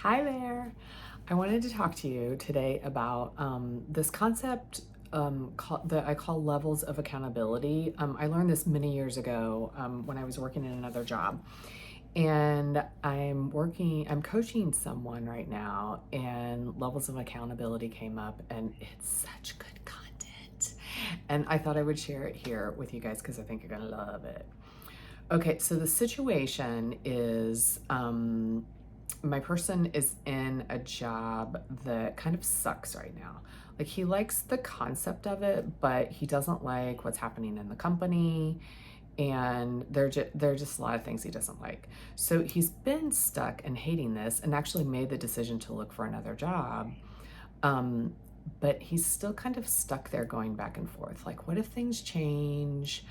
Hi there. I wanted to talk to you today about this concept that I call levels of accountability. I learned this many years ago when I was working in another job. And I'm coaching someone right now, and levels of accountability came up, and it's such good content. And I thought I would share it here with you guys because I think you're going to love it. Okay, so the situation is my person is in a job that kind of sucks right now. Like, he likes the concept of it, but he doesn't like what's happening in the company, and there are just a lot of things he doesn't like. So he's been stuck and hating this, and actually made the decision to look for another job. But he's still kind of stuck there, going back and forth. Like, what if things change?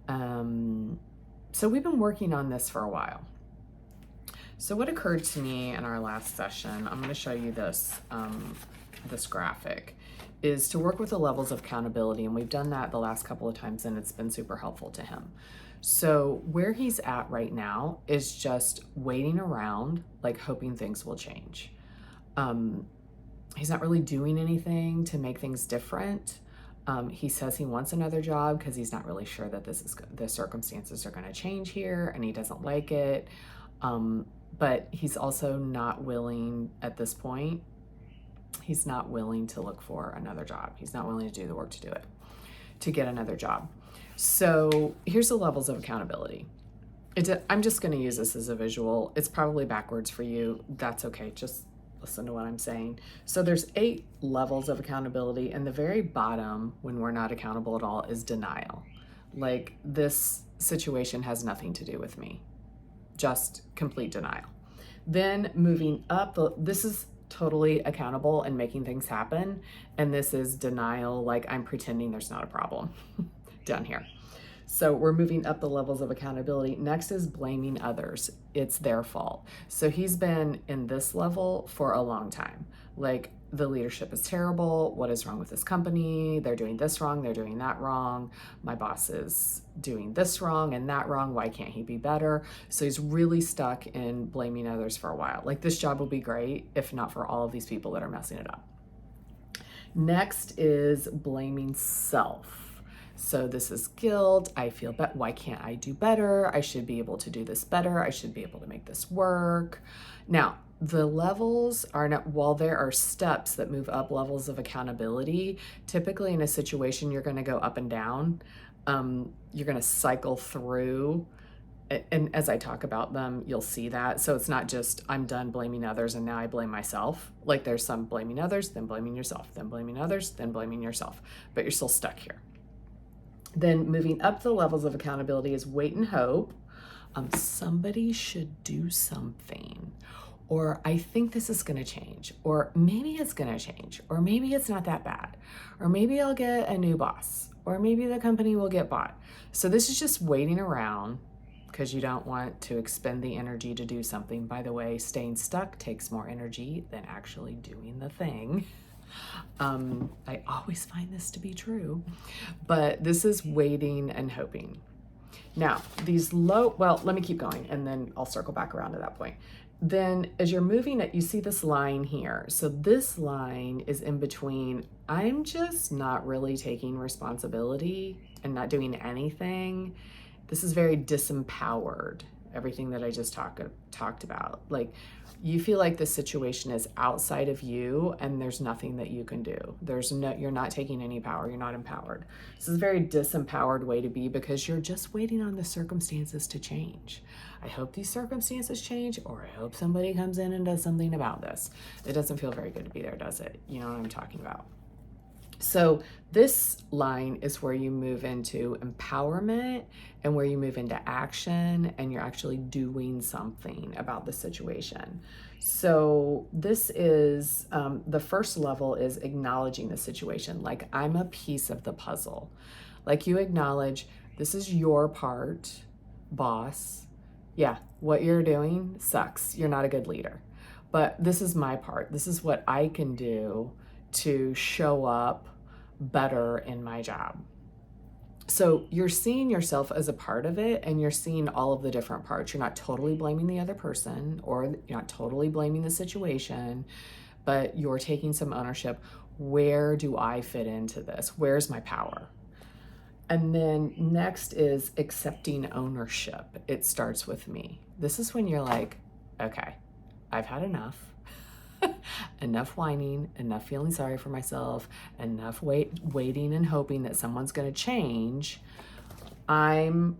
So we've been working on this for a while. So what occurred to me in our last session, I'm going to show you this, this graphic, is to work with the levels of accountability. And we've done that the last couple of times, and it's been super helpful to him. So where he's at right now is just waiting around, like hoping things will change. He's not really doing anything to make things different. He says he wants another job because he's not really sure that the circumstances are going to change here, and he doesn't like it. But he's also not willing at this point. He's not willing to look for another job. He's not willing to do the work to do it, to get another job. So here's the levels of accountability. I'm just going to use this as a visual. It's probably backwards for you. That's okay. Just listen to what I'm saying. So there's 8 levels of accountability, and the very bottom, when we're not accountable at all, is denial. Like, this situation has nothing to do with me. Just complete denial. Then moving up, this is totally accountable and making things happen. And this is denial, like I'm pretending there's not a problem down here. So we're moving up the levels of accountability. Next is blaming others. It's their fault. So he's been in this level for a long time. Like, the leadership is terrible. What is wrong with this company? They're doing this wrong. They're doing that wrong. My boss is doing this wrong and that wrong. Why can't he be better? So he's really stuck in blaming others for a while. Like, this job will be great if not for all of these people that are messing it up. Next is blaming self. So this is guilt. I feel bad. Why can't I do better? I should be able to do this better. I should be able to make this work. Now, the levels are not, while there are steps that move up levels of accountability, typically in a situation, you're going to go up and down. You're going to cycle through. And as I talk about them, you'll see that. So it's not just I'm done blaming others and now I blame myself. Like, there's some blaming others, then blaming yourself, then blaming others, then blaming yourself. But you're still stuck here. Then moving up the levels of accountability is wait and hope. Somebody should do something. Or I think this is going to change. Or maybe it's going to change. Or maybe it's not that bad. Or maybe I'll get a new boss. Or maybe the company will get bought. So this is just waiting around because you don't want to expend the energy to do something. By the way, staying stuck takes more energy than actually doing the thing. I always find this to be true, but this is waiting and hoping. Now, well, let me keep going and then I'll circle back around to that point. Then as you're moving it, you see this line here. So this line is in between, I'm just not really taking responsibility and not doing anything. This is very disempowered, everything that I just talked about. Like, you feel like the situation is outside of you and there's nothing that you can do. You're not taking any power. You're not empowered. This is a very disempowered way to be because you're just waiting on the circumstances to change. I hope these circumstances change, or I hope somebody comes in and does something about this. It doesn't feel very good to be there, does it? You know what I'm talking about. So this line is where you move into empowerment and where you move into action and you're actually doing something about the situation. So this is, the first level is acknowledging the situation. Like, I'm a piece of the puzzle. Like, you acknowledge this is your part, boss. Yeah, what you're doing sucks. You're not a good leader. But this is my part. This is what I can do to show up better in my job. So you're seeing yourself as a part of it, and you're seeing all of the different parts. You're not totally blaming the other person, or you're not totally blaming the situation, but you're taking some ownership. Where do I fit into this? Where's my power? And then next is accepting ownership. It starts with me. This is when you're like, okay, I've had enough. Enough whining, enough feeling sorry for myself, enough waiting and hoping that someone's going to change. I'm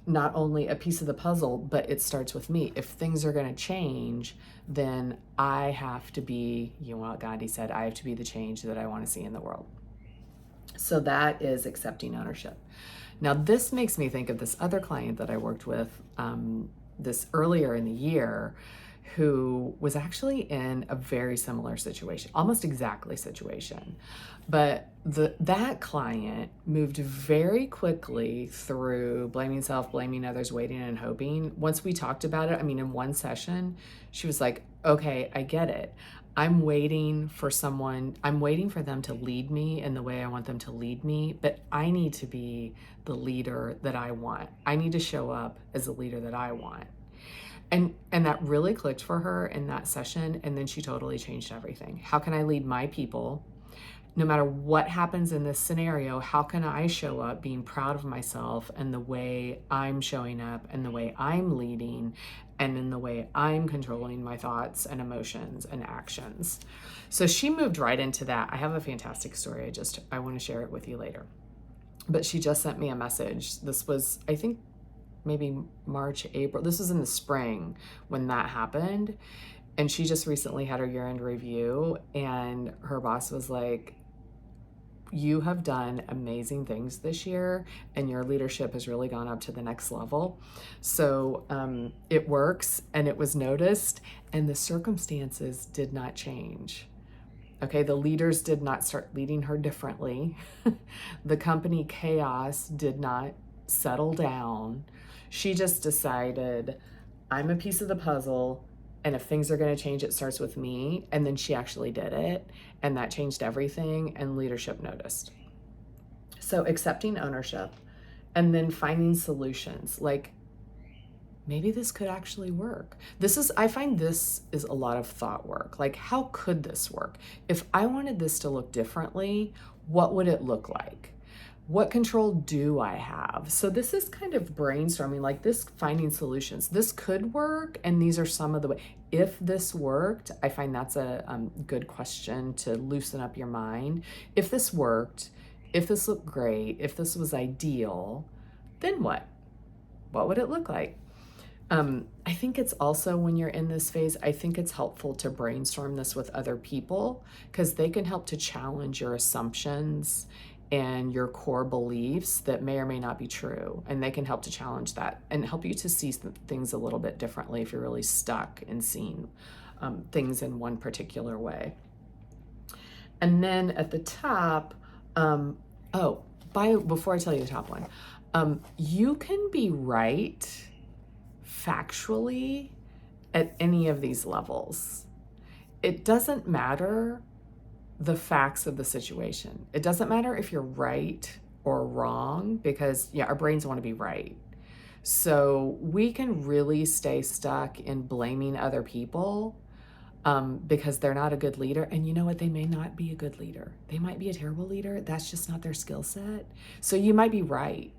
not only a piece of the puzzle, but it starts with me. If things are going to change, then I have to be, you know what Gandhi said, I have to be the change that I want to see in the world. So that is accepting ownership. Now, this makes me think of this other client that I worked with this earlier in the year, who was actually in a very similar situation, almost exactly situation. But that client moved very quickly through blaming self, blaming others, waiting and hoping. Once we talked about it, I mean, in one session, she was like, okay, I get it. I'm waiting for them to lead me in the way I want them to lead me, but I need to be the leader that I want. I need to show up as the leader that I want. And that really clicked for her in that session, and then she totally changed everything. How can I lead my people? No matter what happens in this scenario, how can I show up being proud of myself and the way I'm showing up and the way I'm leading and in the way I'm controlling my thoughts and emotions and actions? So she moved right into that. I have a fantastic story. I want to share it with you later. But she just sent me a message. This was, I think, maybe March, April. This was in the spring when that happened. And she just recently had her year-end review, and her boss was like, you have done amazing things this year, and your leadership has really gone up to the next level. So it works, and it was noticed, and the circumstances did not change. Okay, the leaders did not start leading her differently. The company chaos did not settle down. She just decided, I'm a piece of the puzzle, and if things are going to change, it starts with me. And then she actually did it, and that changed everything, and leadership noticed. So accepting ownership, and then finding solutions. Like, maybe this could actually work. I find this is a lot of thought work. Like, how could this work? If I wanted this to look differently, what would it look like? What control do I have? So this is kind of brainstorming, like this, finding solutions. This could work, and these are some of the ways. If this worked, I find that's a good question to loosen up your mind. If this worked, if this looked great, if this was ideal, then what? What would it look like? I think it's also, when you're in this phase, I think it's helpful to brainstorm this with other people, because they can help to challenge your assumptions and your core beliefs that may or may not be true. And they can help to challenge that and help you to see things a little bit differently if you're really stuck in seeing things in one particular way. And then at the top, before I tell you the top one, you can be right factually at any of these levels. It doesn't matter the facts of the situation. It doesn't matter if you're right or wrong, because our brains want to be right. So we can really stay stuck in blaming other people because they're not a good leader. And you know what? They may not be a good leader. They might be a terrible leader. That's just not their skill set. So you might be right.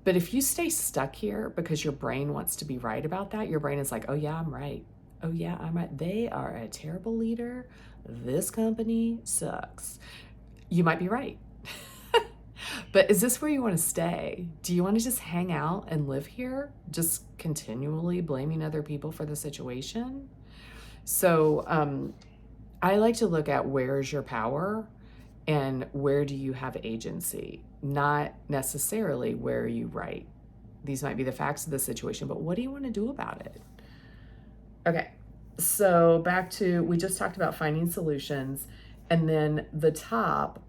But if you stay stuck here because your brain wants to be right about that, your brain is like, oh yeah, I'm right. Oh yeah, I'm right. They are a terrible leader. This company sucks. You might be right. But is this where you want to stay? Do you want to just hang out and live here, just continually blaming other people for the situation? So I like to look at, where's your power and where do you have agency? Not necessarily where are you right. These might be the facts of the situation, but what do you want to do about it? Okay, so back to, we just talked about finding solutions, and then the top,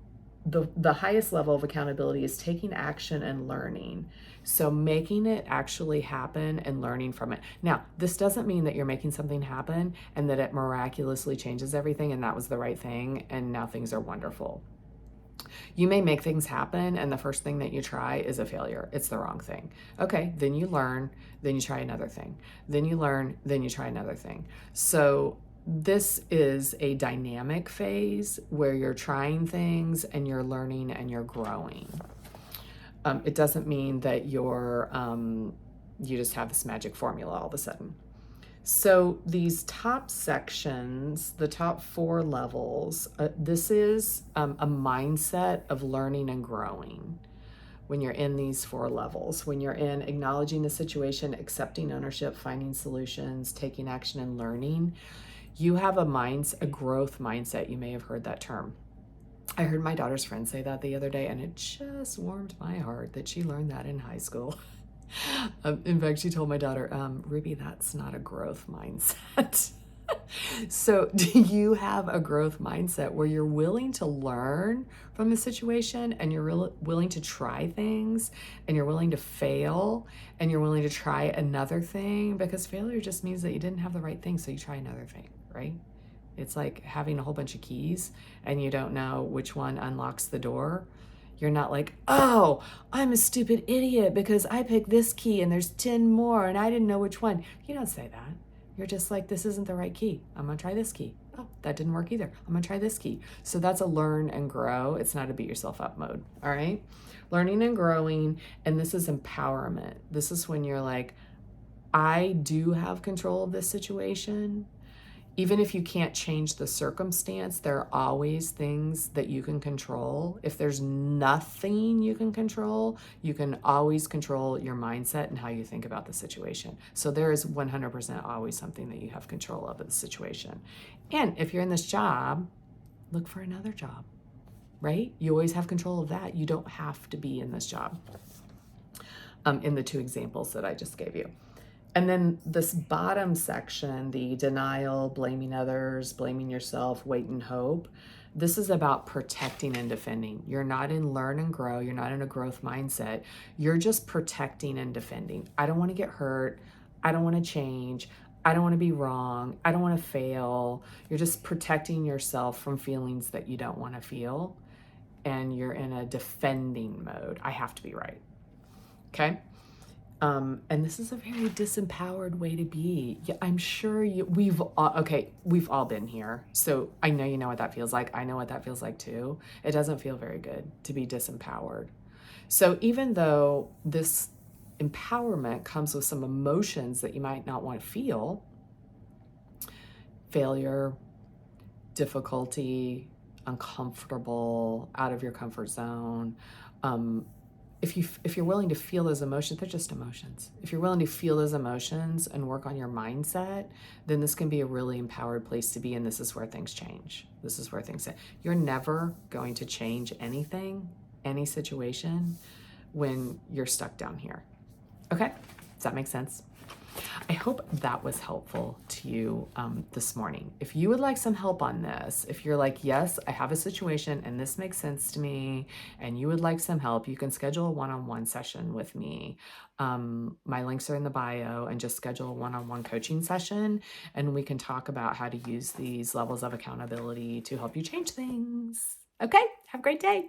the highest level of accountability is taking action and learning. So making it actually happen and learning from it. Now, this doesn't mean that you're making something happen and that it miraculously changes everything and that was the right thing and now things are wonderful. You may make things happen, and the first thing that you try is a failure. It's the wrong thing. Okay, then you learn, then you try another thing. Then you learn, then you try another thing. So this is a dynamic phase where you're trying things and you're learning and you're growing. It doesn't mean that you just have this magic formula all of a sudden. So these top sections, the top 4 levels, this is a mindset of learning and growing when you're in these 4 levels. When you're in acknowledging the situation, accepting ownership, finding solutions, taking action, and learning, you have a growth mindset. You may have heard that term. I heard my daughter's friend say that the other day, and it just warmed my heart that she learned that in high school. In fact, she told my daughter, Ruby, that's not a growth mindset. So do you have a growth mindset where you're willing to learn from the situation, and you're willing to try things, and you're willing to fail, and you're willing to try another thing? Because failure just means that you didn't have the right thing, so you try another thing, right? It's like having a whole bunch of keys and you don't know which one unlocks the door. You're not like, oh, I'm a stupid idiot because I picked this key and there's 10 more and I didn't know which one. You don't say that. You're just like, this isn't the right key. I'm going to try this key. Oh, that didn't work either. I'm going to try this key. So that's a learn and grow. It's not a beat yourself up mode. All right. Learning and growing. And this is empowerment. This is when you're like, I do have control of this situation. Even if you can't change the circumstance, there are always things that you can control. If there's nothing you can control, you can always control your mindset and how you think about the situation. So there is 100% always something that you have control of the situation. And if you're in this job, look for another job, right? You always have control of that. You don't have to be in this job. In the 2 examples that I just gave you. And then this bottom section, the denial, blaming others, blaming yourself, wait and hope, this is about protecting and defending. You're not in learn and grow. You're not in a growth mindset. You're just protecting and defending. I don't want to get hurt. I don't want to change. I don't want to be wrong. I don't want to fail. You're just protecting yourself from feelings that you don't want to feel. And you're in a defending mode. I have to be right. Okay? And this is a very disempowered way to be. Yeah, I'm sure we've all been here. So I know you know what that feels like. I know what that feels like too. It doesn't feel very good to be disempowered. So even though this empowerment comes with some emotions that you might not want to feel, failure, difficulty, uncomfortable, out of your comfort zone, if you're willing to feel those emotions, they're just emotions. If you're willing to feel those emotions and work on your mindset, then this can be a really empowered place to be. And this is where things change. This is where things, you're never going to change anything, any situation, when you're stuck down here. Okay? Does that make sense? I hope that was helpful to you this morning. If you would like some help on this, if you're like, yes, I have a situation and this makes sense to me, and you would like some help, you can schedule a one-on-one session with me. My links are in the bio, and just schedule a one-on-one coaching session, and we can talk about how to use these levels of accountability to help you change things. Okay, have a great day.